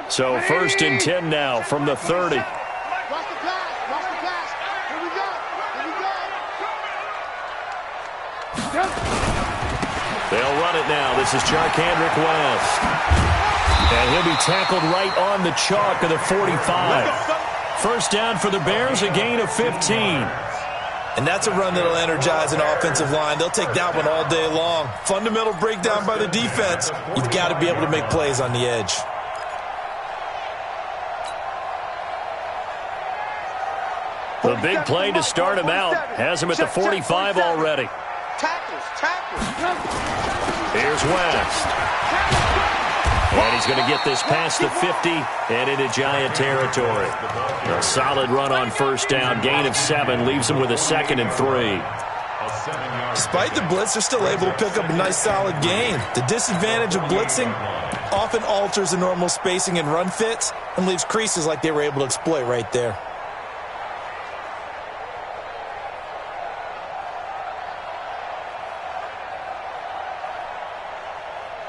So 1st and 10 now from the 30. Watch the pass. Watch the pass. Here we go. Here we go. They'll run it now. This is Charkandrick West. And he'll be tackled right on the chalk of the 45. First down for the Bears, a gain of 15. And that's a run that'll energize an offensive line. They'll take that one all day long. Fundamental breakdown by the defense. You've got to be able to make plays on the edge. The big play to start him out has him at the 45 already. Here's West. And he's going to get this past the 50 and into Giant territory. A solid run on first down. Gain of 7 leaves him with a 2nd and 3. Despite the blitz, they're still able to pick up a nice solid gain. The disadvantage of blitzing often alters the normal spacing and run fits and leaves creases like they were able to exploit right there.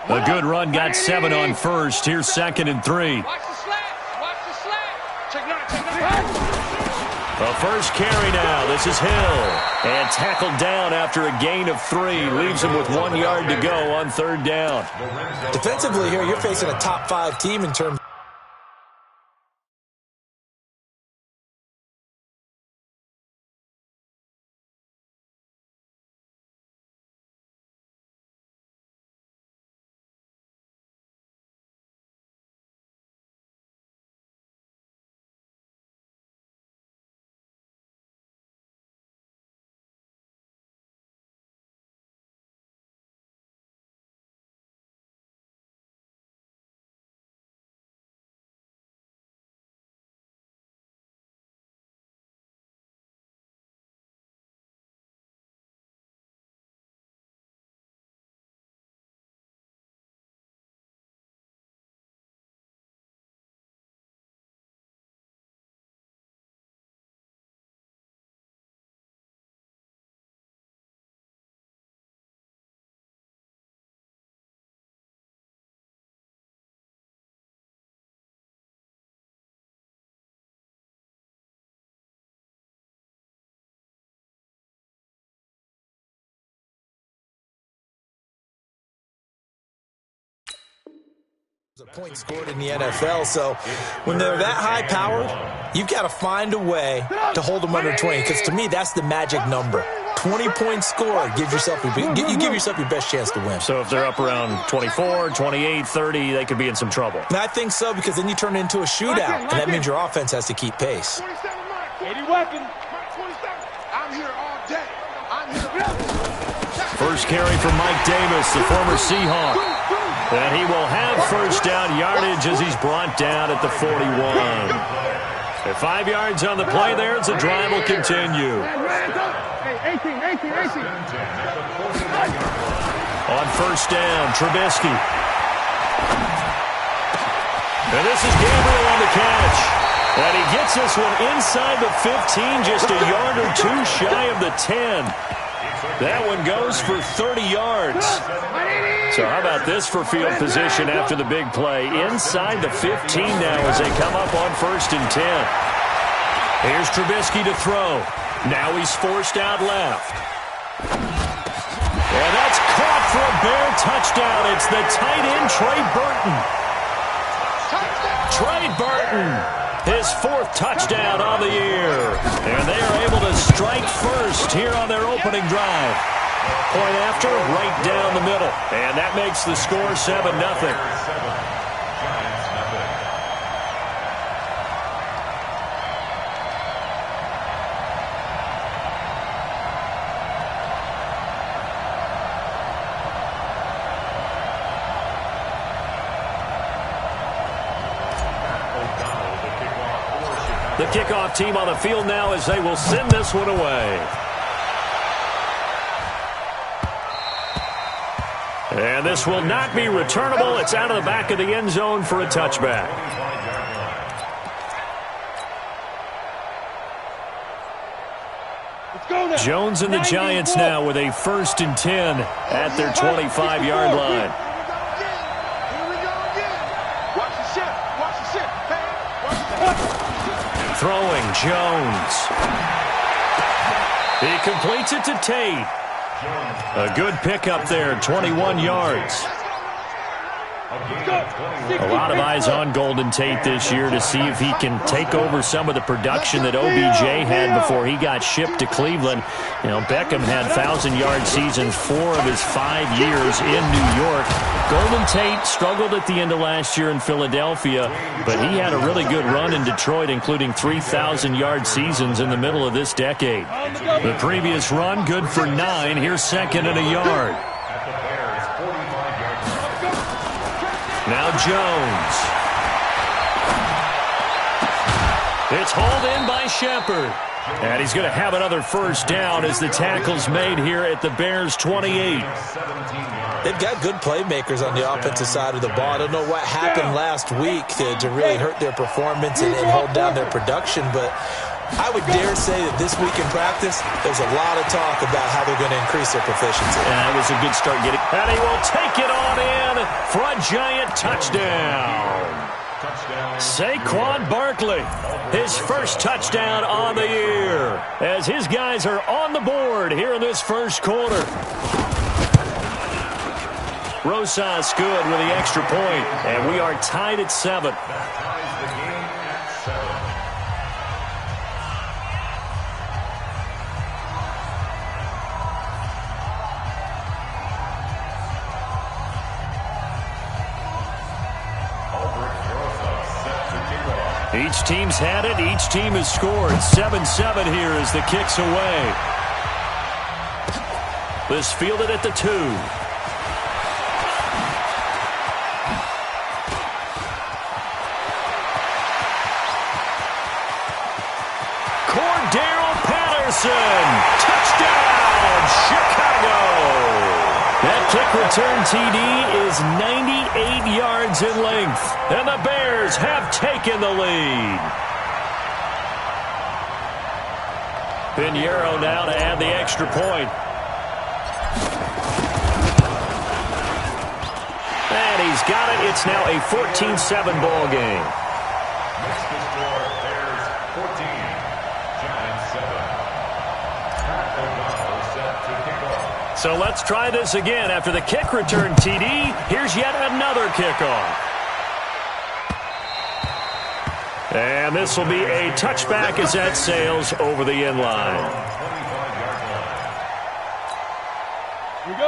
A good run, got 7 on first. Here's 2nd and 3. Watch the slats. Watch the slats. Check it out. A first carry now. This is Hill. And tackled down after a gain of 3. Leaves him with 1 yard to go on 3rd down. Defensively here, you're facing a top 5 team in terms a point scored in the NFL, so when they're that high powered, you've got to find a way to hold them under 20, because to me, that's the magic number. 20 points scored, you give yourself your best chance to win. So if they're up around 24, 28, 30, they could be in some trouble. And I think so, because then you turn it into a shootout, and that means your offense has to keep pace. 80 weapon. I'm here all day. I'm here. First carry from Mike Davis, the former Seahawk. And he will have first down yardage as he's brought down at the 41. At 5 yards on the play there, the drive will continue. 18. On first down, Trubisky. And this is Gabriel on the catch. And he gets this one inside the 15, just a yard or 2 shy of the 10. That one goes for 30 yards. So how about this for field position after the big play? Inside the 15 now as they come up on 1st and 10. Here's Trubisky to throw. Now he's forced out left. And that's caught for a Bear touchdown. It's the tight end, Trey Burton. Trey Burton, his 4th touchdown on the year. And they are able to strike first here on their opening drive. Point after, right down the middle. And that makes the score 7-0. The kickoff team on the field now as they will send this one away. And this will not be returnable. It's out of the back of the end zone for a touchback. Jones and the Giants now with a 1st and 10 at their 25-yard line. Watch the shift. Throwing, Jones. He completes it to Tate. A good pickup there, 21 yards. A lot of eyes on Golden Tate this year to see if he can take over some of the production that OBJ had before he got shipped to Cleveland. You know, Beckham had 1,000-yard seasons 4 of his 5 years in New York. Golden Tate struggled at the end of last year in Philadelphia, but he had a really good run in Detroit, including 3,000-yard seasons in the middle of this decade. The previous run, good for 9. Here's second and a yard. Now Jones. It's hauled in by Shepard. And he's going to have another first down as the tackle's made here at the Bears' 28. They've got good playmakers on the offensive side of the ball. I don't know what happened last week to really hurt their performance and hold down their production, but I would dare say that this week in practice, there's a lot of talk about how they're going to increase their proficiency. And that was a good start getting. And he will take it on in for a giant touchdown. Saquon Barkley, his first touchdown on the year, as his guys are on the board here in this first quarter. Rosas good with the extra point, and we are tied at 7. Each team's had it. Each team has scored. 7-7 here as the kick's away. This fielded at the 2. Cordero Patterson. Touchdown, Chicago. That kick return TD is 98 yards in length, and the Bears have taken the lead. Pinheiro now to add the extra point. And he's got it. It's now a 14-7 ball game. So let's try this again. After the kick return TD, here's yet another kickoff. And this will be a touchback as that sails over the end line.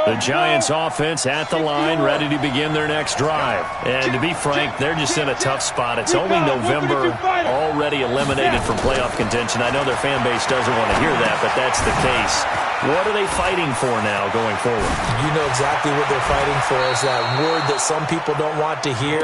The Giants offense at the line, ready to begin their next drive. And to be frank, they're just in a tough spot. It's only November, already eliminated from playoff contention. I know their fan base doesn't want to hear that, but that's the case. What are they fighting for now going forward? You know exactly what they're fighting for is that word that some people don't want to hear,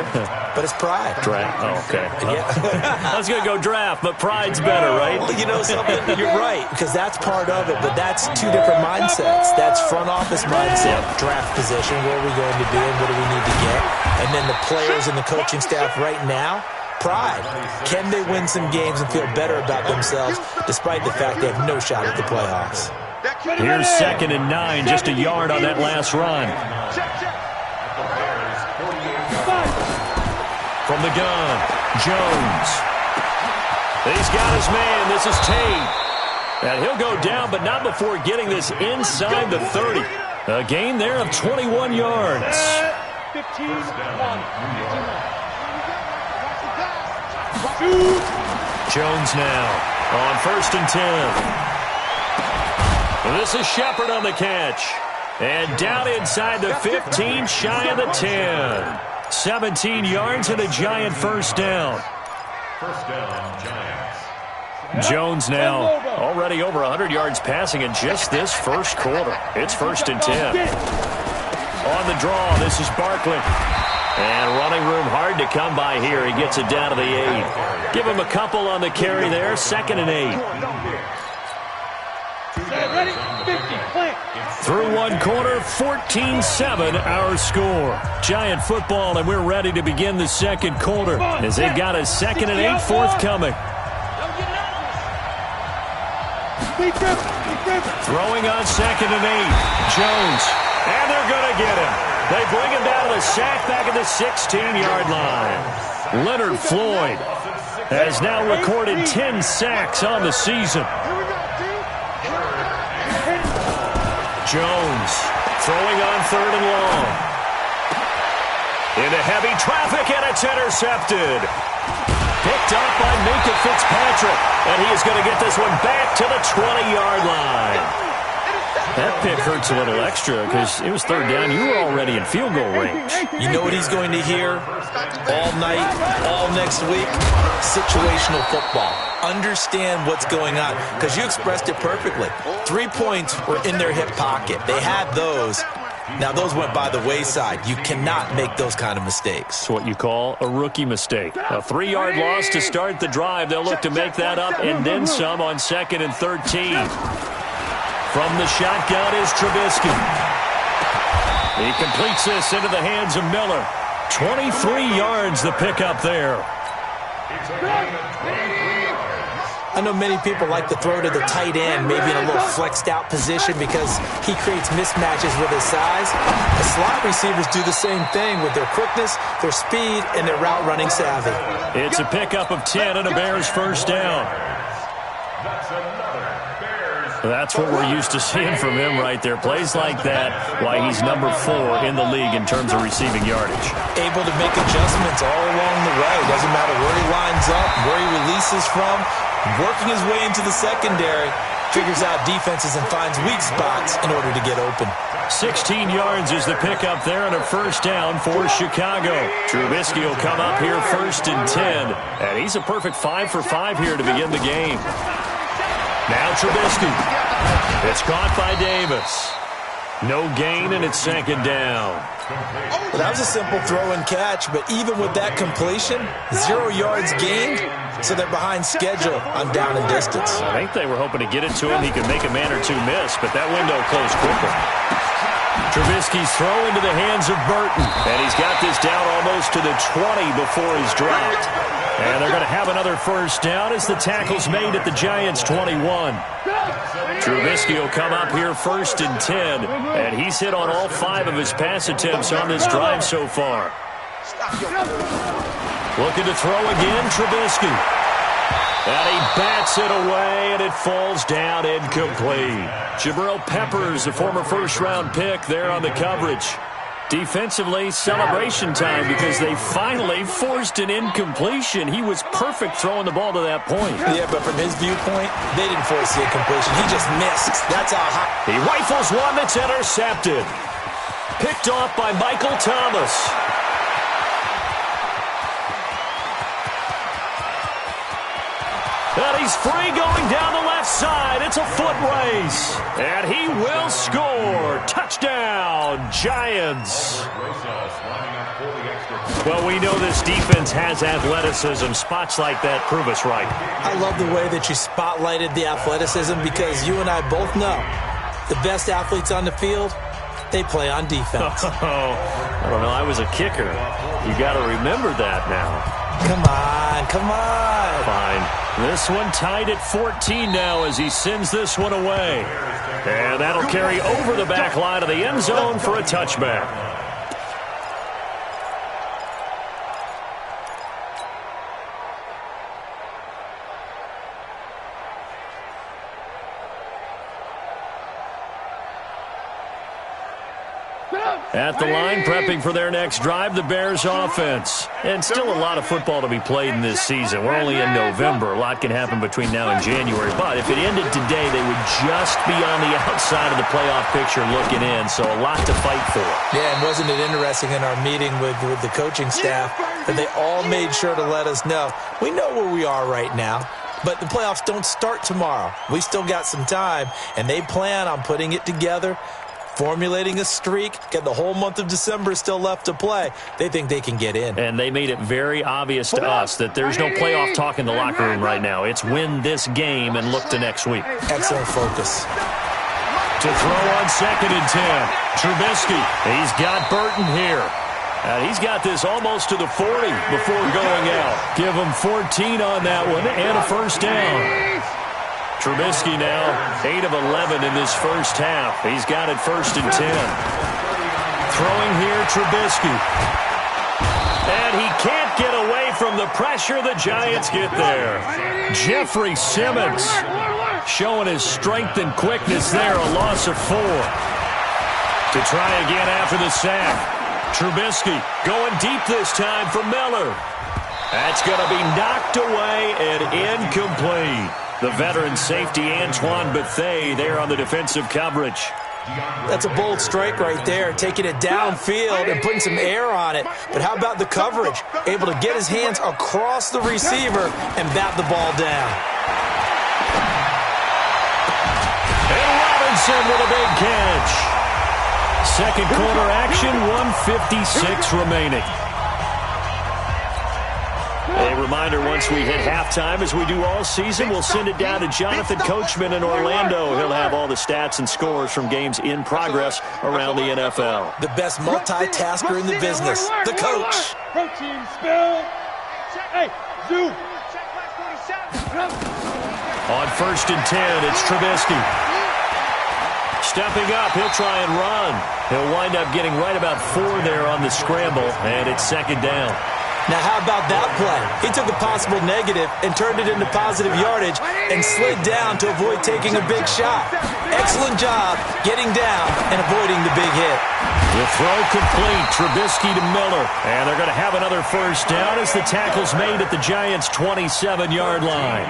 but it's pride. Draft. Oh, okay. Yeah. I was going to go draft, but pride's better, right? Well, you know something? You're right, because that's part of it, but that's two different mindsets. That's front office mindset, draft position, where are we going to be and what do we need to get? And then the players and the coaching staff right now, pride. Can they win some games and feel better about themselves despite the fact they have no shot at the playoffs? Here's second and 9, just a yard on that last run. From the gun, Jones. He's got his man. This is Tate. And he'll go down, but not before getting this inside the 30. A gain there of 21 yards. 15-1. Jones now on 1st and 10. This is Shepard on the catch. And down inside the 15, shy of the 10. 17 yards and a giant first down. First down, Giants. Jones now already over 100 yards passing in just this first quarter. It's 1st and 10. On the draw, this is Barkley. And running room hard to come by here. He gets it down to the 8. Give him a couple on the carry there. 2nd and 8. Ready? 50. Plant. Through one quarter, 14-7 our score. Giant football, and we're ready to begin the second quarter as they've got a 2nd and 8 forthcoming. Throwing on 2nd and 8. Jones. And they're going to get him. They bring him down to the sack back at the 16-yard line. Leonard Floyd. has now recorded 10 sacks on the season. Jones throwing on 3rd and long. Into heavy traffic, and it's intercepted. Picked up by Minkah Fitzpatrick, and he is going to get this one back to the 20-yard line. That pick hurts a little extra because it was 3rd down. You were already in field goal range. You know what he's going to hear all night, all next week? Situational football. Understand what's going on because you expressed it perfectly. 3 points were in their hip pocket. They had those. Now, those went by the wayside. You cannot make those kind of mistakes. It's what you call a rookie mistake. A 3-yard loss to start the drive. They'll look to make that up and then some on 2nd and 13. From the shotgun is Trubisky. He completes this into the hands of Miller. 23 yards the pickup there. I know many people like to throw to the tight end, maybe in a little flexed out position because he creates mismatches with his size. The slot receivers do the same thing with their quickness, their speed, and their route running savvy. It's a pickup of 10 and a Bears first down. That's what we're used to seeing from him right there. Plays like that, why he's number 4 in the league in terms of receiving yardage. Able to make adjustments all along the way. Doesn't matter where he lines up, where he releases from. Working his way into the secondary, figures out defenses and finds weak spots in order to get open. 16 yards is the pickup there and a first down for Chicago. Trubisky will come up here 1st and 10. And he's a perfect 5 for 5 here to begin the game. Now Trubisky. It's caught by Davis. No gain, and it's 2nd down. Well, that was a simple throw and catch, but even with that completion, 0 yards gained, so they're behind schedule on down and distance. I think they were hoping to get it to him. He could make a man or two miss, but that window closed quickly. Trubisky's throw into the hands of Burton, and he's got this down almost to the 20 before he's dropped. And they're going to have another first down as the tackle's made at the Giants' 21. Trubisky will come up here 1st and 10, and he's hit on all 5 of his pass attempts on this drive so far. Looking to throw again, Trubisky. And he bats it away, and it falls down incomplete. Jabril Peppers, a former first-round pick, there on the coverage. Defensively, celebration time because they finally forced an incompletion. He was perfect throwing the ball to that point. Yeah, but from his viewpoint, they didn't force the incompletion. He just missed. That's how high. He rifles one that's intercepted. Picked off by Michael Thomas. And he's free going down the left side. It's a foot race. And he will score. Touchdown, Giants. Well, we know this defense has athleticism. Spots like that prove us right. I love the way that you spotlighted the athleticism because you and I both know the best athletes on the field, they play on defense. Oh, I don't know. I was a kicker. You got to remember that now. Come on, come on. Fine. This one tied at 14 now as he sends this one away. And that'll carry over the back line of the end zone for a touchback. At the line, prepping for their next drive, the Bears offense. And still a lot of football to be played in this season. We're only in November. A lot can happen between now and January. But if it ended today, they would just be on the outside of the playoff picture looking in. So a lot to fight for. Yeah, and wasn't it interesting in our meeting with the coaching staff that they all made sure to let us know, we know where we are right now. But the playoffs don't start tomorrow. We still got some time, and they plan on putting it together, formulating a streak, get the whole month of December still left to play. They think they can get in. And they made it very obvious to us that there's no playoff talk in the locker room right now. It's win this game and look to next week. Excellent focus. To throw on 2nd and 10. Trubisky. He's got Burton here. He's got this almost to the 40 before going out. Give him 14 on that one and a first down. Trubisky now 8 of 11 in this first half. He's got it 1st and 10. Throwing here, Trubisky. And he can't get away from the pressure, the Giants get there. Jeffrey Simmons showing his strength and quickness there, a loss of 4. To try again after the sack. Trubisky going deep this time for Miller. That's going to be knocked away and incomplete. The veteran safety Antoine Bethea there on the defensive coverage. That's a bold strike right there, taking it downfield and putting some air on it. But how about the coverage? Able to get his hands across the receiver and bat the ball down. And Robinson with a big catch. Second quarter action, 1:56 remaining. A reminder, once we hit halftime, as we do all season, we'll send it down to Jonathan Coachman in Orlando. He'll have all the stats and scores from games in progress around the NFL. The best multitasker in the business, the coach. Protein spill. Hey, Zoo. On 1st and 10, it's Trubisky. Stepping up, he'll try and run. He'll wind up getting right about 4 there on the scramble, and it's 2nd down. Now, how about that play? He took a possible negative and turned it into positive yardage and slid down to avoid taking a big shot. Excellent job getting down and avoiding the big hit. The throw complete, Trubisky to Miller. And they're going to have another first down as the tackle's made at the Giants' 27-yard line.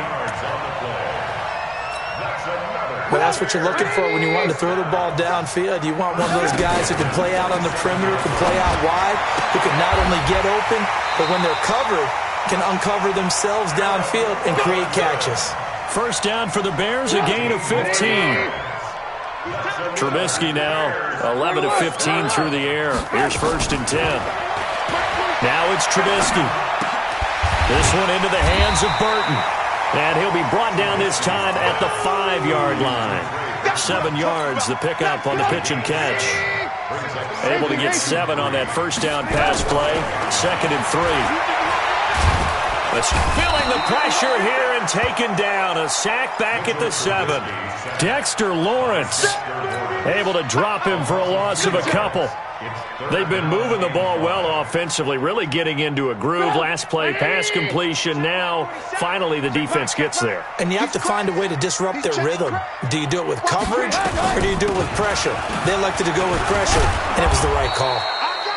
Well, that's what you're looking for when you want to throw the ball downfield. You want one of those guys who can play out on the perimeter, can play out wide, who can not only get open, but when they're covered, can uncover themselves downfield and create catches. First down for the Bears, a gain of 15. Trubisky now 11 of 15 through the air. Here's 1st and 10. Now it's Trubisky. This one into the hands of Burton. And he'll be brought down this time at the 5-yard line. 7 yards, the pickup on the pitch and catch. Able to get 7 on that first down pass play. 2nd and 3. Feeling the pressure here and taken down. A sack back at the 7. Dexter Lawrence able to drop him for a loss of a couple. They've been moving the ball well offensively, really getting into a groove. Last play, pass completion. Now, finally, the defense gets there. And you have to find a way to disrupt their rhythm. Do you do it with coverage or do you do it with pressure? They elected to go with pressure, and it was the right call.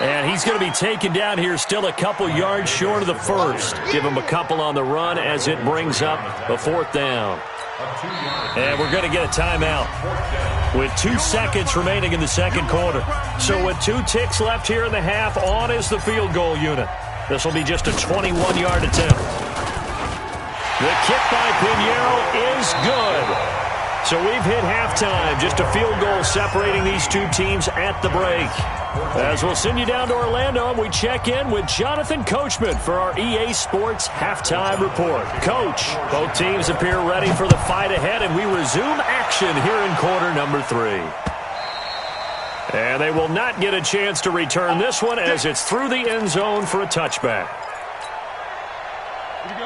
And he's going to be taken down here, still a couple yards short of the first. Give him a couple on the run as it brings up a 4th down. And we're going to get a timeout with 2 seconds remaining in the second quarter. So with 2 ticks left here in the half, on is the field goal unit. This will be just a 21-yard attempt. The kick by Pinheiro is good. So we've hit halftime, just a field goal separating these 2 teams at the break. As we'll send you down to Orlando, and we check in with Jonathan Coachman for our EA Sports Halftime Report. Coach, both teams appear ready for the fight ahead, and we resume action here in quarter number 3. And they will not get a chance to return this one as it's through the end zone for a touchback.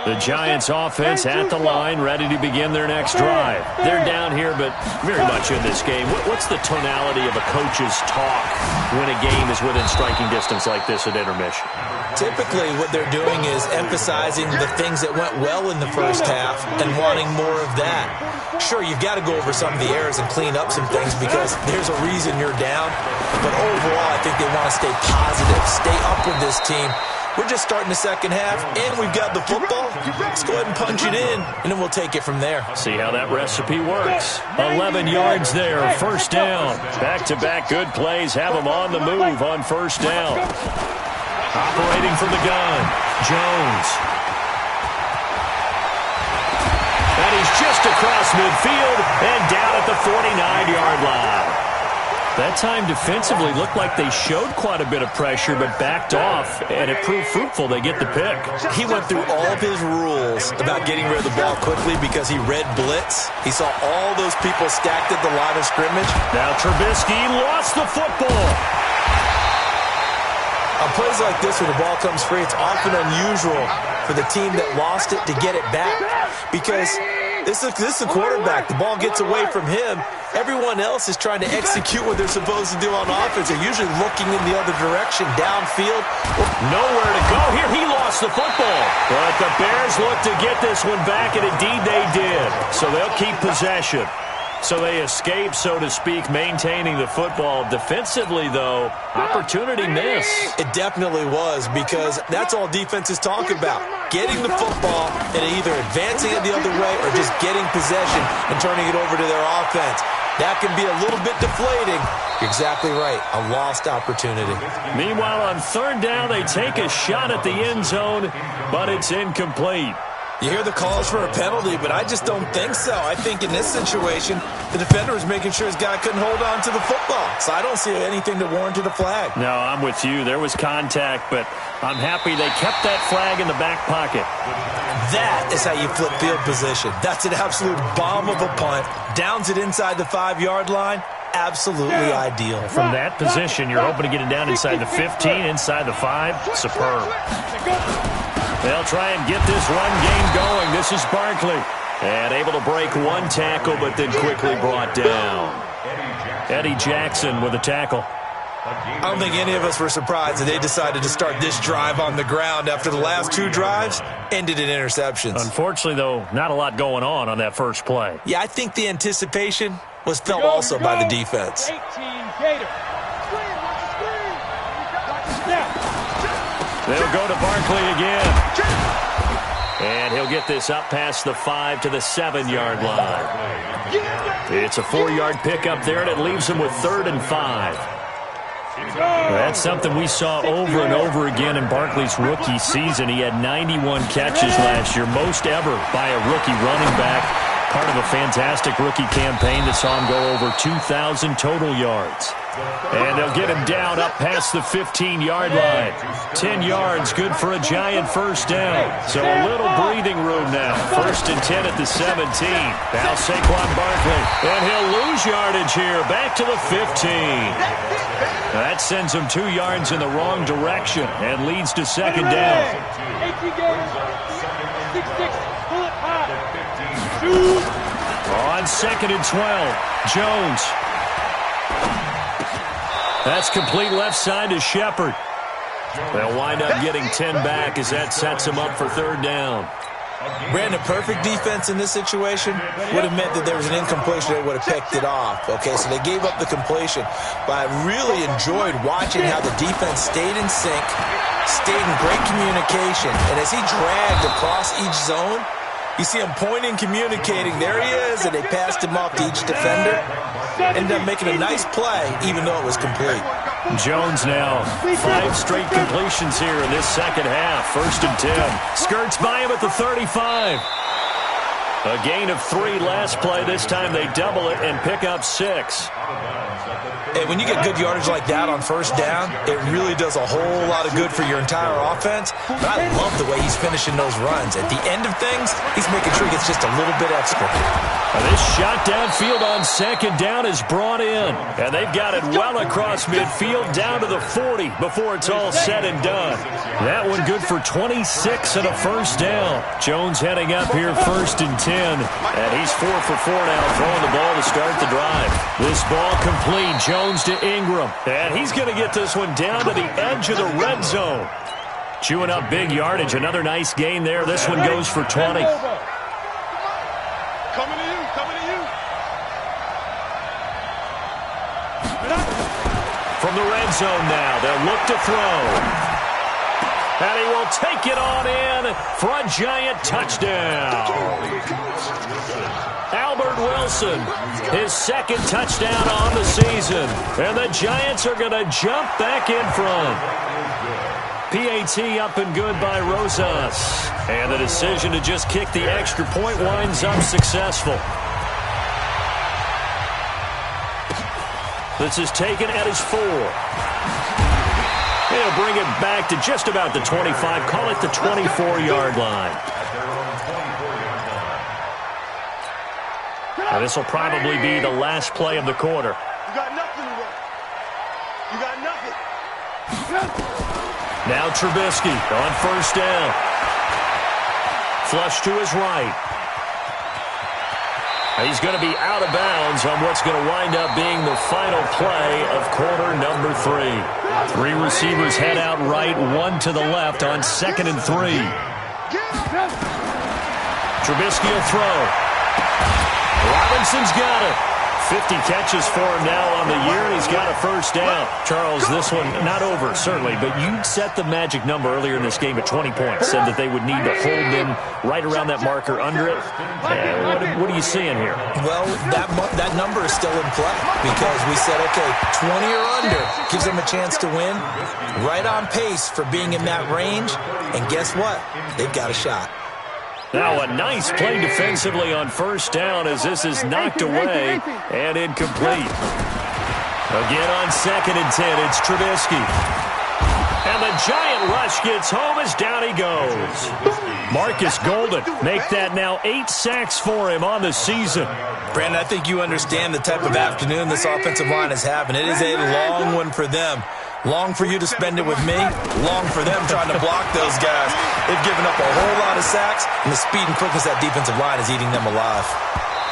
The Giants offense at the line, ready to begin their next drive. They're down here, but very much in this game. What's the tonality of a coach's talk when a game is within striking distance like this at intermission? Typically, what they're doing is emphasizing the things that went well in the first half and wanting more of that. Sure, you've got to go over some of the errors and clean up some things because there's a reason you're down. But overall, I think they want to stay positive, stay up with this team. We're just starting the second half, and we've got the football. Let's go ahead and punch it in, and then we'll take it from there. See how that recipe works. 11 yards there, first down. Back-to-back good plays have them on the move on first down. Operating from the gun, Jones. And he's just across midfield and down at the 49-yard line. That time defensively looked like they showed quite a bit of pressure but backed off, and it proved fruitful. They get the pick. He went through all of his rules about getting rid of the ball quickly because he read blitz. He saw all those people stacked at the line of scrimmage. Now Trubisky lost the football. On plays like this where the ball comes free, it's often unusual for the team that lost it to get it back because this is a quarterback. The ball gets away from him. Everyone else is trying to execute what they're supposed to do on offense. They're usually looking in the other direction, downfield. Nowhere to go here. He lost lost the football. But the Bears look to get this one back, and indeed they did. So they'll keep possession. So they escape, so to speak, maintaining the football. Defensively, though, opportunity miss. It definitely was, because that's all defenses talk about. Getting the football and either advancing it the other way or just getting possession and turning it over to their offense. That can be a little bit deflating. You're exactly right. A lost opportunity. Meanwhile, on third down, they take a shot at the end zone, but it's incomplete. You hear the calls for a penalty, but I just don't think so. I think in this situation, the defender was making sure his guy couldn't hold on to the football. So I don't see anything to warrant a flag. No, I'm with you. There was contact, but I'm happy they kept that flag in the back pocket. That is how you flip field position. That's an absolute bomb of a punt. Downs it inside the 5-yard line. Absolutely ideal. From that position, you're hoping to get it down inside the 15, inside the 5. Superb. They'll try and get this run game going. This is Barkley. And able to break one tackle, but then quickly brought down. Eddie Jackson with a tackle. I don't think any of us were surprised that they decided to start this drive on the ground after the last 2 drives ended in interceptions. Unfortunately, though, not a lot going on that first play. Yeah, I think the anticipation was felt also by the defense. 18 Gator. They'll go to Barkley again. And he'll get this up past the 5 to the 7-yard line. It's a 4-yard pickup there, and it leaves him with 3rd and 5. That's something we saw over and over again in Barkley's rookie season. He had 91 catches last year, most ever by a rookie running back. Part of a fantastic rookie campaign that saw him go over 2,000 total yards. And they'll get him down up past the 15-yard line. 10 yards, good for a giant first down. So a little breathing room now. 1st and 10 at the 17. Now Saquon Barkley. And he'll lose yardage here. Back to the 15. That sends him 2 yards in the wrong direction and leads to 2nd down. 18 games. 6-6. Pull it high. On 2nd and 12, Jones. That's complete left side to Shepard. They'll wind up getting 10 back as that sets him up for 3rd down. Brandon, perfect defense in this situation would have meant that there was an incompletion. They would have picked it off. Okay, so they gave up the completion. But I really enjoyed watching how the defense stayed in sync, stayed in great communication. And as he dragged across each zone, you see him pointing, communicating. There he is, and they passed him off to each defender. Ended up making a nice play, even though it was complete. Jones now, 5 straight completions here in this second half. 1st and 10. Skirts by him at the 35. A gain of 3 last play. This time they double it and pick up 6. Hey, when you get good yardage like that on 1st down, it really does a whole lot of good for your entire offense. But I love the way he's finishing those runs. At the end of things, he's making sure he gets just a little bit extra. This shot downfield on 2nd down is brought in. And they've got it well across midfield down to the 40 before it's all said and done. That one good for 26 and a 1st down. Jones heading up here 1st and 10. And he's 4 for 4 now throwing the ball to start the drive. This ball complete. Jones to Ingram. And he's going to get this one down to the edge of the red zone. Chewing up big yardage. Another nice gain there. This one goes for 20. Coming to you. From the red zone now, they'll look to throw. And he will take it on in for a giant touchdown. Albert Wilson, his 2nd touchdown on the season. And the Giants are going to jump back in front. PAT up and good by Rosas. And the decision to just kick the extra point winds up successful. This is taken at his 4. He'll bring it back to just about the 25. Call it the 24-yard line. Now this will probably be the last play of the quarter. You got nothing to run. You got nothing. Now Trubisky on 1st down. Flush to his right. He's going to be out of bounds on what's going to wind up being the final play of quarter number 3. 3 receivers head out right, 1 to the left on 2nd and 3. Trubisky will throw. Robinson's got it. 50 catches for him now on the year, and he's got a first down. Charles, this one not over, certainly, but you set the magic number earlier in this game at 20 points, said that they would need to hold them right around that marker under it. What are you seeing here? Well, that number is still in play because we said, okay, 20 or under gives them a chance to win. Right on pace for being in that range, and guess what? They've got a shot. Now a nice play defensively on first down as this is knocked away and incomplete. Again on 2nd and 10, it's Trubisky. And the giant rush gets home as down he goes. Marcus Golden make that now 8 sacks for him on the season. Brandon, I think you understand the type of afternoon this offensive line is having. It is a long one for them. Long for you to spend it with me. Long for them trying to block those guys. They've given up a whole lot of sacks, and the speed and quickness of that defensive line is eating them alive.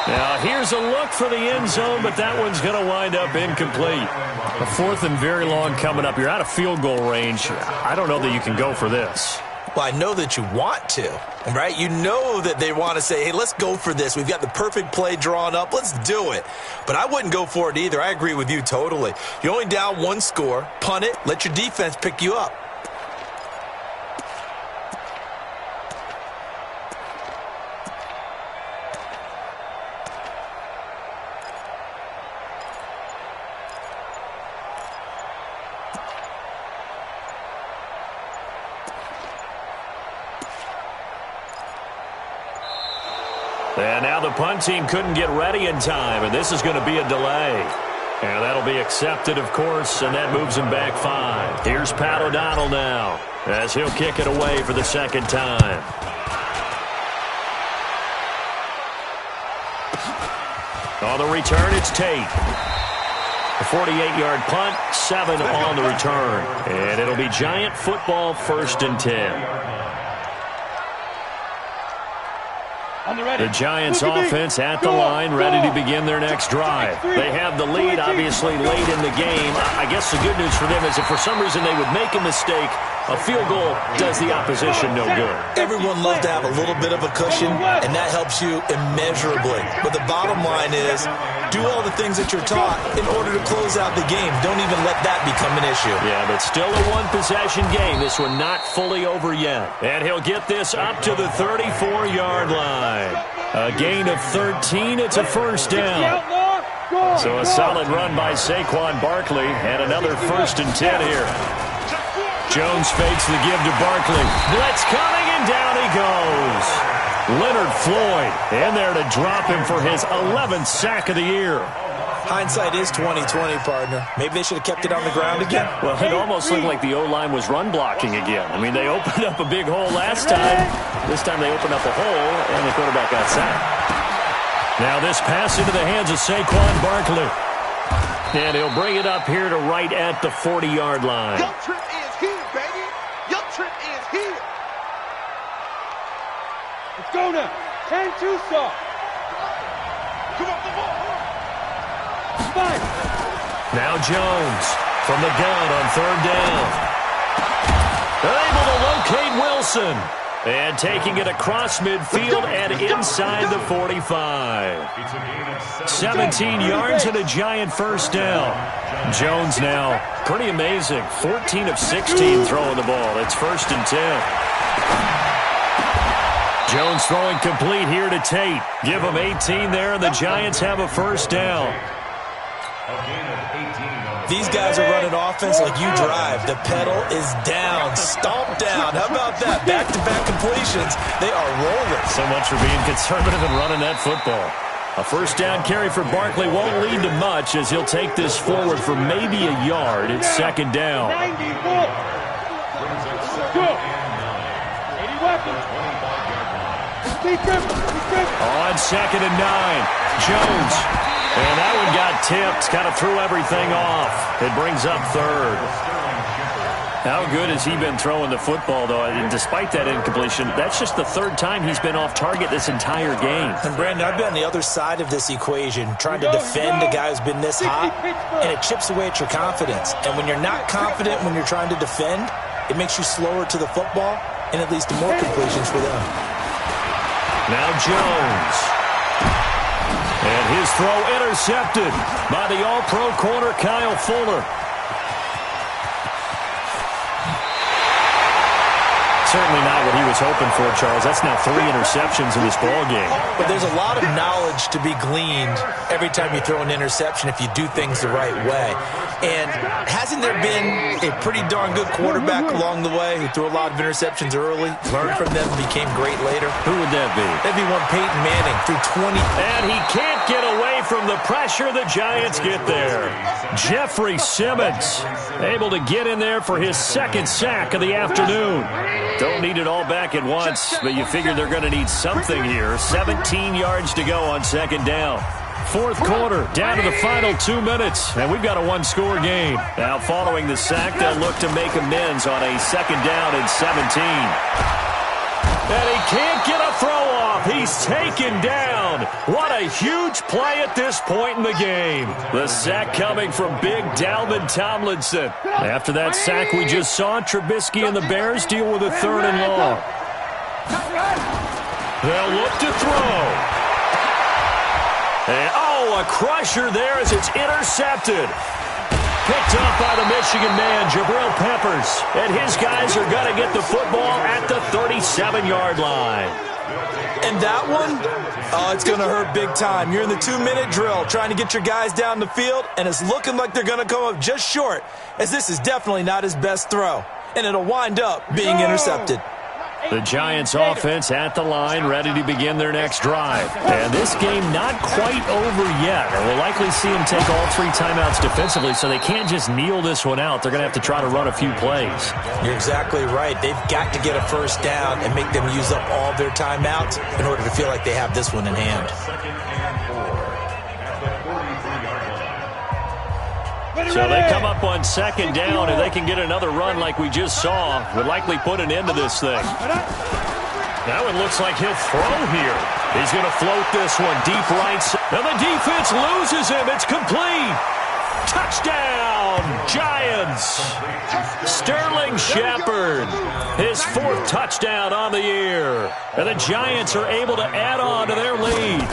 Now, here's a look for the end zone, but that one's going to wind up incomplete. A 4th and very long coming up. You're out of field goal range. I don't know that you can go for this. Well, I know that you want to, right? You know that they want to say, hey, let's go for this. We've got the perfect play drawn up. Let's do it. But I wouldn't go for it either. I agree with you totally. You're only down 1 score. Punt it. Let your defense pick you up. And now the punt team couldn't get ready in time, and this is going to be a delay. And that'll be accepted, of course, and that moves him back 5. Here's Pat O'Donnell now as he'll kick it away for the 2nd time. On the return, it's Tate. A 48-yard punt, 7 on the return. And it'll be Giant football 1st and 10. The Giants offense at the line, ready to begin their next drive. They have the lead, obviously, late in the game. I guess the good news for them is if for some reason they would make a mistake, a field goal does the opposition no good. Everyone loves to have a little bit of a cushion, and that helps you immeasurably. But the bottom line is, do all the things that you're taught in order to close out the game. Don't even let that become an issue. Yeah, but still a one-possession game. This one not fully over yet. And he'll get this up to the 34-yard line. A gain of 13. It's a first down. So a solid run by Saquon Barkley, and another 1st and 10 here. Jones fakes the give to Barkley. Blitz coming, and down he goes. Leonard Floyd in there to drop him for his 11th sack of the year. Hindsight is 20/20, partner. Maybe they should have kept it on the ground again. Well, it almost looked like the O-line was run blocking again. I mean, they opened up a big hole last time. This time they opened up a hole, and the quarterback got sacked. Now this pass into the hands of Saquon Barkley. And he'll bring it up here to right at the 40-yard line. Your trip is here, baby. Your trip is here. Let's go now. 10-2 stop. Come on, come on. Five. Now Jones from the gun on 3rd down. Able to locate Wilson. And taking it across midfield and inside the 45. 17 yards and a giant first down. Jones now, pretty amazing. 14 of 16 throwing the ball. It's 1st and 10. Jones throwing complete here to Tate. Give him 18 there, and the Giants have a first down. These guys are running offense like you drive. The pedal is down, stomped down. How about that? Back-to-back completions. They are rolling. So much for being conservative and running that football. A first down carry for Barkley won't lead to much as he'll take this forward for maybe a yard. It's 2nd down. 80 weapons. On 2nd and 9, Jones. And that one got tipped, kind of threw everything off. It brings up 3rd. How good has he been throwing the football, though? And despite that incompletion, that's just the third time he's been off target this entire game. And, Brandon, I've been on the other side of this equation, trying to defend a guy who's been this hot, and it chips away at your confidence. And when you're not confident when you're trying to defend, it makes you slower to the football, and it leads to more completions for them. Now Jones. And his throw intercepted by the All-Pro corner, Kyle Fuller. Certainly not what he was hoping for, Charles. That's now 3 interceptions in this ball game. But there's a lot of knowledge to be gleaned every time you throw an interception if you do things the right way. And hasn't there been a pretty darn good quarterback along the way who threw a lot of interceptions early, learned from them, and became great later? Who would that be? That'd be one Peyton Manning, threw 20. And he can't get away from the pressure. The Giants get there. Jeffrey Simmons able to get in there for his second sack of the afternoon. Don't need it all back at once, but you figure they're going to need something here. 17 yards to go on second down. Fourth quarter, down to the final 2 minutes, and we've got a one-score game. Now, following the sack, they'll look to make amends on a second down and 17. And he can't get a throw off. He's taken down. What a huge play at this point in the game. The sack coming from big Dalvin Tomlinson. After that sack we just saw, Trubisky and the Bears deal with a 3rd and long. They'll look to throw. And, a crusher there as it's intercepted. Picked up by the Michigan man, Jabril Peppers. And his guys are going to get the football at the 37-yard line. And that one, it's going to hurt big time. You're in the 2-minute drill trying to get your guys down the field, and it's looking like they're going to come up just short, as this is definitely not his best throw. And it'll wind up being intercepted. The Giants offense at the line, ready to begin their next drive. And this game not quite over yet. And we'll likely see them take all 3 timeouts defensively, so they can't just kneel this one out. They're going to have to try to run a few plays. You're exactly right. They've got to get a first down and make them use up all their timeouts in order to feel like they have this one in hand. So they come up on second down, and they can get another run like we just saw. Would likely put an end to this thing. Now it looks like he'll throw here. He's going to float this one deep right. And the defense loses him. It's complete. Touchdown, Giants. Sterling Shepard, his 4th touchdown on the year. And the Giants are able to add on to their lead.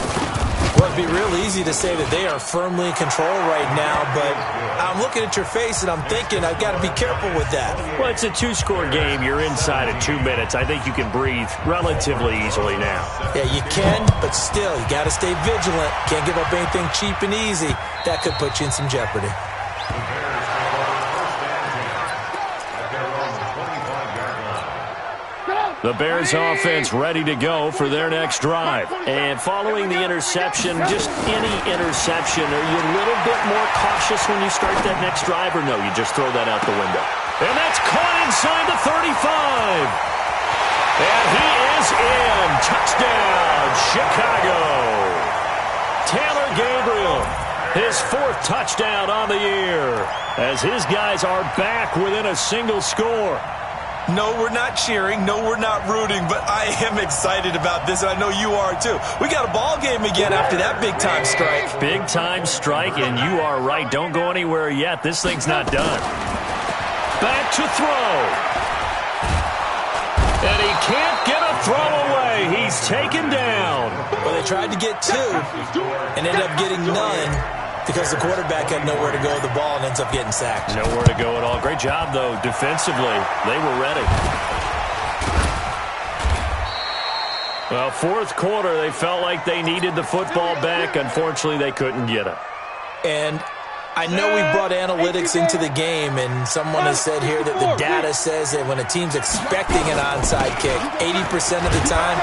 Well, it'd be real easy to say that they are firmly in control right now, but I'm looking at your face and I'm thinking I've got to be careful with that. Well, it's a 2-score game. You're inside of 2 minutes. I think you can breathe relatively easily now. Yeah, you can, but still, you got to stay vigilant. Can't give up anything cheap and easy. That could put you in some jeopardy. The Bears offense ready to go for their next drive. And following the interception, just any interception, are you a little bit more cautious when you start that next drive, or no, you just throw that out the window? And that's caught inside the 35. And he is in. Touchdown, Chicago. Taylor Gabriel, his 4th touchdown on the year, as his guys are back within a single score. No, we're not cheering. No, we're not rooting, but I am excited about this, and I know you are too. We got a ball game again after that big-time strike. Big-time strike, and you are right. Don't go anywhere yet. This thing's not done. Back to throw. And he can't get a throw away. He's taken down. Well, they tried to get 2 and ended up getting none, because the quarterback had nowhere to go with the ball and ends up getting sacked. Nowhere to go at all. Great job, though, defensively. They were ready. Well, 4th quarter, they felt like they needed the football back. Unfortunately, they couldn't get it. And I know we brought analytics into the game, and someone has said here that the data says that when a team's expecting an onside kick, 80% of the time,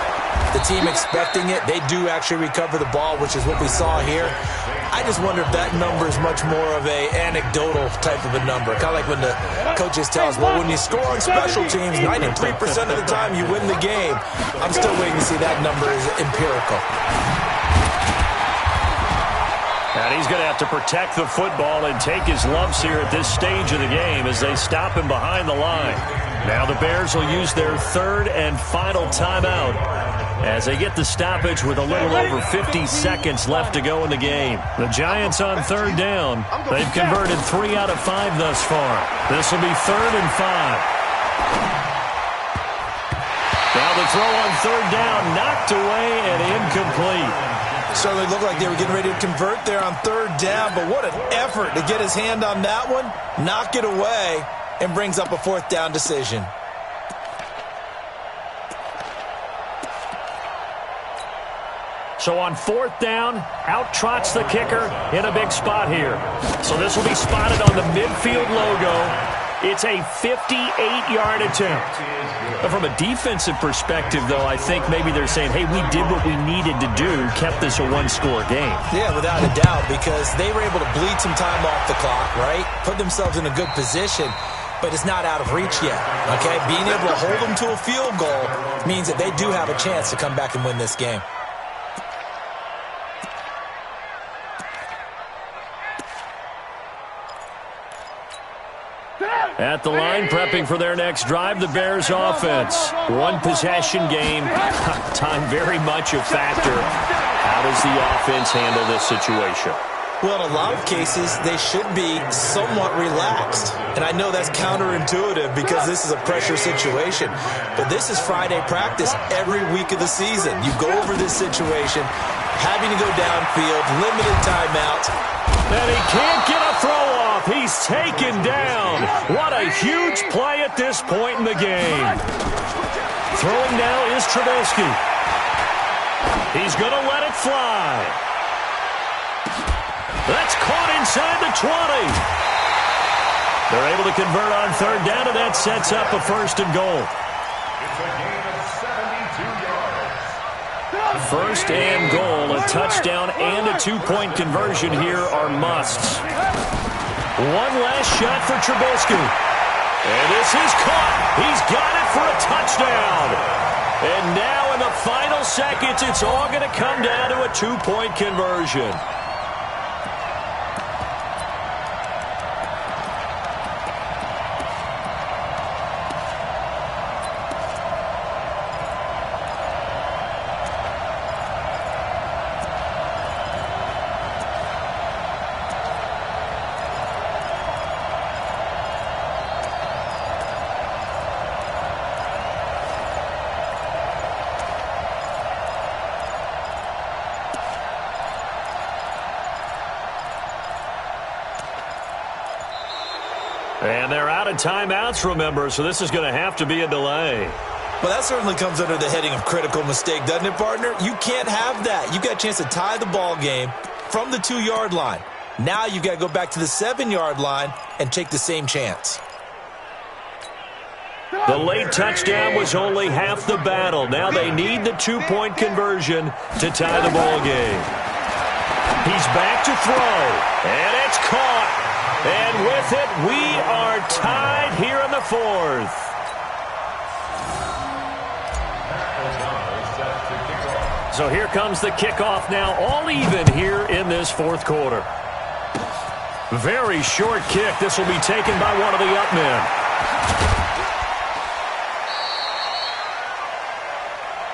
the team expecting it, they do actually recover the ball, which is what we saw here. I just wonder if that number is much more of a anecdotal type of a number. Kind of like when the coaches tell us, well, when you score on special teams, 93% of the time you win the game. I'm still waiting to see that number is empirical. And he's going to have to protect the football and take his lumps here at this stage of the game as they stop him behind the line. Now the Bears will use their third and final timeout as they get the stoppage with a little over 50 seconds left to go in the game. The Giants on third down. They've converted 3 out of 5 thus far. This will be 3rd and 5. Now the throw on third down, knocked away and incomplete. Certainly looked like they were getting ready to convert there on third down, but what an effort to get his hand on that one, knock it away, and brings up a 4th down decision. So on 4th down, out trots the kicker in a big spot here. So this will be spotted on the midfield logo. It's a 58-yard attempt. But from a defensive perspective, though, I think maybe they're saying, hey, we did what we needed to do, kept this a one-score game. Yeah, without a doubt, because they were able to bleed some time off the clock, right? Put themselves in a good position, but it's not out of reach yet, okay? Being able to hold them to a field goal means that they do have a chance to come back and win this game. At the line, prepping for their next drive, the Bears offense. One possession game, time very much a factor. How does the offense handle this situation? Well, in a lot of cases, they should be somewhat relaxed. And I know that's counterintuitive because this is a pressure situation. But this is Friday practice every week of the season. You go over this situation, having to go downfield, limited timeouts. And he can't get a throw off. He's taken down. What a huge play at this point in the game. Throwing now is Trubisky. He's going to let it fly. That's caught inside the 20. They're able to convert on third down, and that sets up a 1st and goal. It's a gain of 72 yards. 1st and goal, a touchdown and a 2-point conversion here are musts. One last shot for Trubisky. And this is caught. He's got it for a touchdown. And now in the final seconds, it's all going to come down to a 2-point conversion. And they're out of timeouts, remember, so this is going to have to be a delay. Well, that certainly comes under the heading of critical mistake, doesn't it, partner? You can't have that. You've got a chance to tie the ball game from the 2-yard line. Now you've got to go back to the 7-yard line and take the same chance. The late touchdown was only half the battle. Now they need the 2-point conversion to tie the ball game. He's back to throw, and it's caught. And with it, we are tied here in the 4th. So here comes the kickoff now, all even here in this 4th quarter. Very short kick. This will be taken by one of the up men.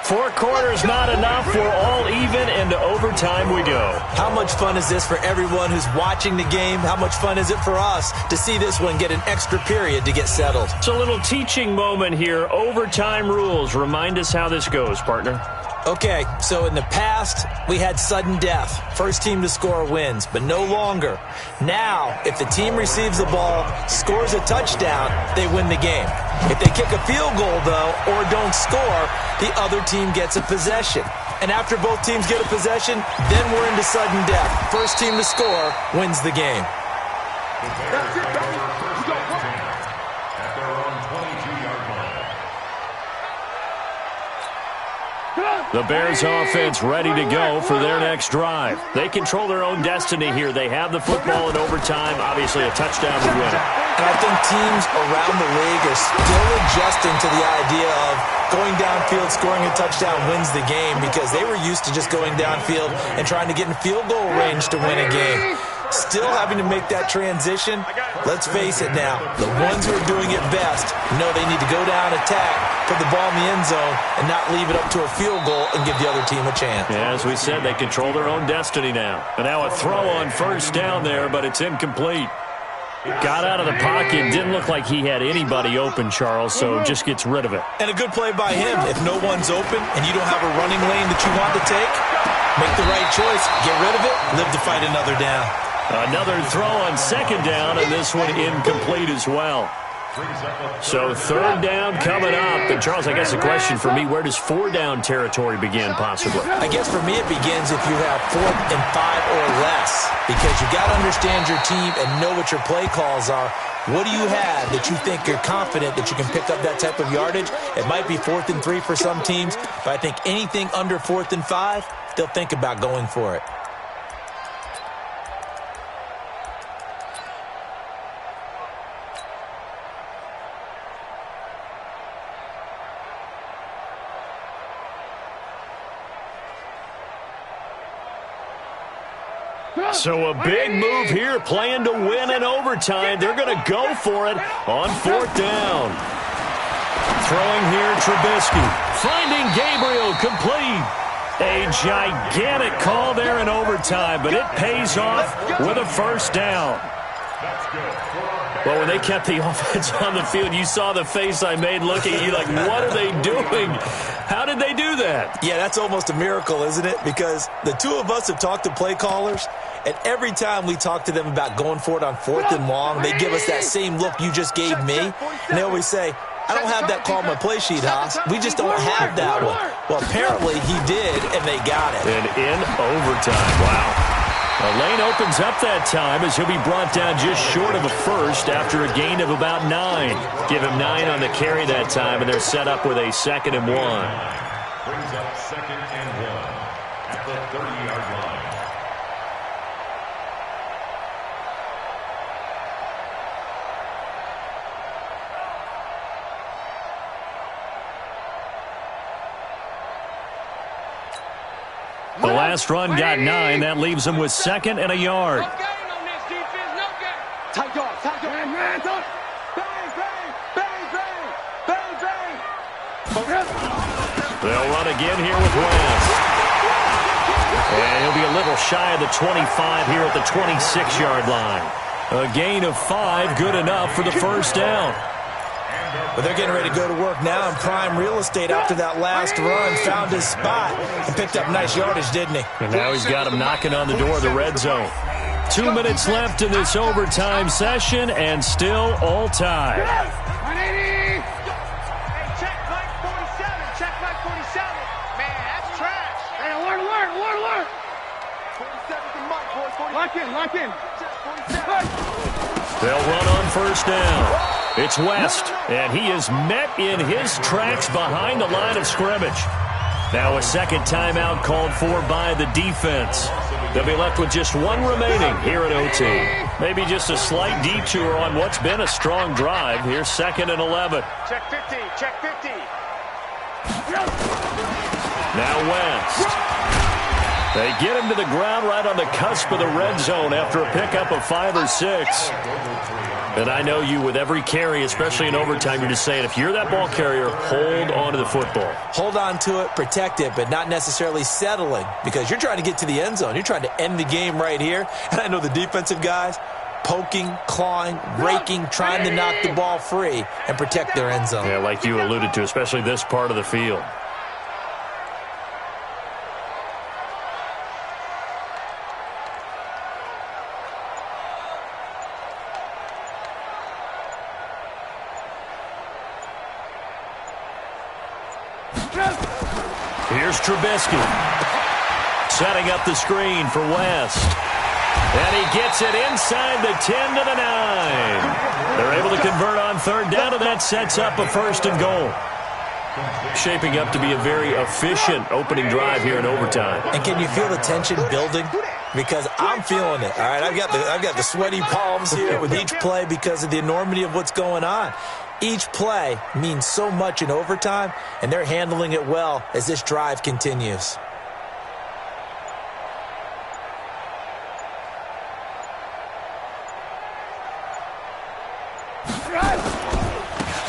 4 quarters not enough. We're all even, and to overtime we go. How much fun is this for everyone who's watching the game? How much fun is it for us to see this one get an extra period to get settled? It's a little teaching moment here. Overtime rules. Remind us how this goes, partner. Okay, so in the past, we had sudden death. First team to score wins, but no longer. Now, if the team receives the ball, scores a touchdown, they win the game. If they kick a field goal, though, or don't score, the other team gets a possession. And after both teams get a possession, then we're into sudden death. First team to score wins the game. That's it, baby. We got one. At their own 22-yard line. The Bears offense ready to go for their next drive. They control their own destiny here. They have the football in overtime. Obviously, a touchdown to win it. And I think teams around the league are still adjusting to the idea of going downfield, scoring a touchdown wins the game because they were used to just going downfield and trying to get in field goal range to win a game. Still having to make that transition. Let's face it now, the ones who are doing it best know they need to go down, attack, put the ball in the end zone, and not leave it up to a field goal and give the other team a chance. Yeah, as we said, they control their own destiny now. And now a throw on first down there, but it's incomplete. Got out of the pocket, didn't look like he had anybody open, Charles, so just gets rid of it. And a good play by him. If no one's open and you don't have a running lane that you want to take, make the right choice, get rid of it, live to fight another down. Another throw on second down, and this one incomplete as well. So third down coming up. And Charles, I guess the question for me, where does 4-down territory begin possibly? I guess for me it begins if you have 4th and 5 or less, because you got to understand your team and know what your play calls are. What do you have that you think you're confident that you can pick up that type of yardage? It might be 4th and 3 for some teams, but I think anything under 4th and 5, they'll think about going for it. So a big move here, playing to win in overtime. They're going to go for it on 4th down. Throwing here, Trubisky. Finding Gabriel, complete. A gigantic call there in overtime, but it pays off with a first down. Well, when they kept the offense on the field, you saw the face I made looking at you like, what are they doing? How did they do that? Yeah, that's almost a miracle, isn't it? Because the two of us have talked to play callers, and every time we talk to them about going for it on 4th and long, they give us that same look you just gave me. And they always say, I don't have that call on my play sheet, Haas. We just don't have that one. Well, apparently he did, and they got it. And in overtime, wow. A lane opens up that time as he'll be brought down just short of a first after a gain of about 9. Give him 9 on the carry that time, and they're set up with a 2nd and 1. Brings up 2nd and 1 at the 30-yard line. The last run got 9. That leaves him with 2nd and a yard. No gain on this defense, no gain. Tight dog, tight dog. Bang, bang, bang, bang, bang, bang. They'll run again here with West. And he'll be a little shy of the 25 here at the 26-yard line. A gain of 5, good enough for the first down. But they're getting ready to go to work now in prime real estate after that last run. Found his spot and picked up nice yardage, didn't he? And now he's got him knocking on the door of the red zone. 2 minutes left in this overtime session, and still all tied. Hey, check Mike 47. Check Mike 47. Man, that's trash. Hey, alert. 47's the Mike, boys. Lock in. They'll run on first down. It's West, and he is met in his tracks behind the line of scrimmage. Now a second timeout called for by the defense. They'll be left with just 1 remaining here at OT. Maybe just a slight detour on what's been a strong drive. Here's 2nd and 11. Check 50. Now West. They get him to the ground right on the cusp of the red zone after a pickup of 5 or 6. And I know you, with every carry, especially in overtime, you're just saying, if you're that ball carrier, hold on to the football. Hold on to it, protect it, but not necessarily settling, because you're trying to get to the end zone. You're trying to end the game right here. And I know the defensive guys poking, clawing, raking, trying to knock the ball free and protect their end zone. Yeah, like you alluded to, especially this part of the field. Here's Trubisky. Setting up the screen for West. And he gets it inside the 10 to the 9. They're able to convert on third down, and that sets up a 1st and goal. Shaping up to be a very efficient opening drive here in overtime. And can you feel the tension building? Because I'm feeling it. All right, I've got the sweaty palms here with each play because of the enormity of what's going on. Each play means so much in overtime, and they're handling it well as this drive continues.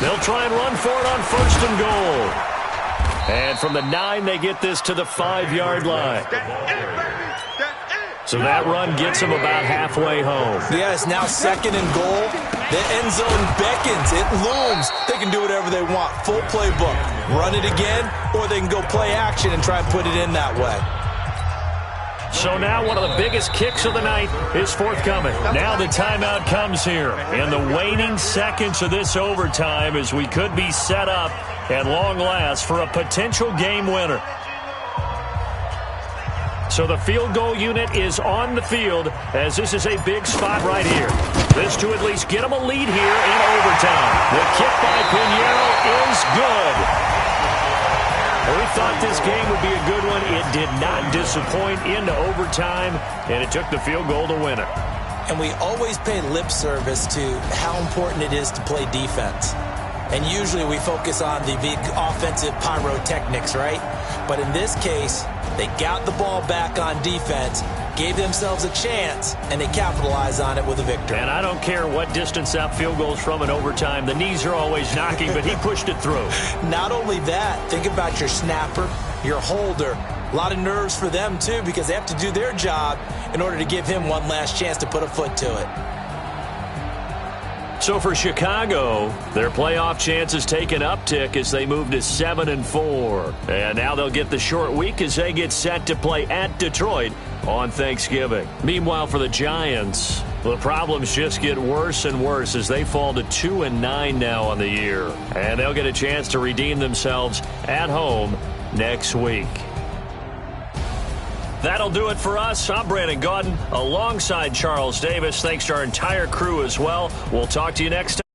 They'll try and run for it on 1st and goal. And from the 9, they get this to the 5-yard line. So that run gets them about halfway home. Yeah, it's now 2nd and goal. The end zone beckons. It looms. They can do whatever they want. Full playbook. Run it again, or they can go play action and try and put it in that way. So now one of the biggest kicks of the night is forthcoming. Now the timeout comes here in the waning seconds of this overtime as we could be set up at long last for a potential game winner. So the field goal unit is on the field as this is a big spot right here. This to at least get them a lead here in overtime. The kick by Pinheiro is good. We thought this game would be a good one. It did not disappoint into overtime, and it took the field goal to win it. And we always pay lip service to how important it is to play defense. And usually we focus on the big offensive pyrotechnics, right? But in this case, they got the ball back on defense, gave themselves a chance, and they capitalized on it with a victory. And I don't care what distance that field goes from in overtime. The knees are always knocking, but he pushed it through. Not only that, think about your snapper, your holder. A lot of nerves for them, too, because they have to do their job in order to give him one last chance to put a foot to it. So for Chicago, their playoff chances take an uptick as they move to 7-4. And now they'll get the short week as they get set to play at Detroit on Thanksgiving. Meanwhile, for the Giants, the problems just get worse and worse as they fall to 2-9 now on the year. And they'll get a chance to redeem themselves at home next week. That'll do it for us. I'm Brandon Gaudin alongside Charles Davis. Thanks to our entire crew as well. We'll talk to you next time.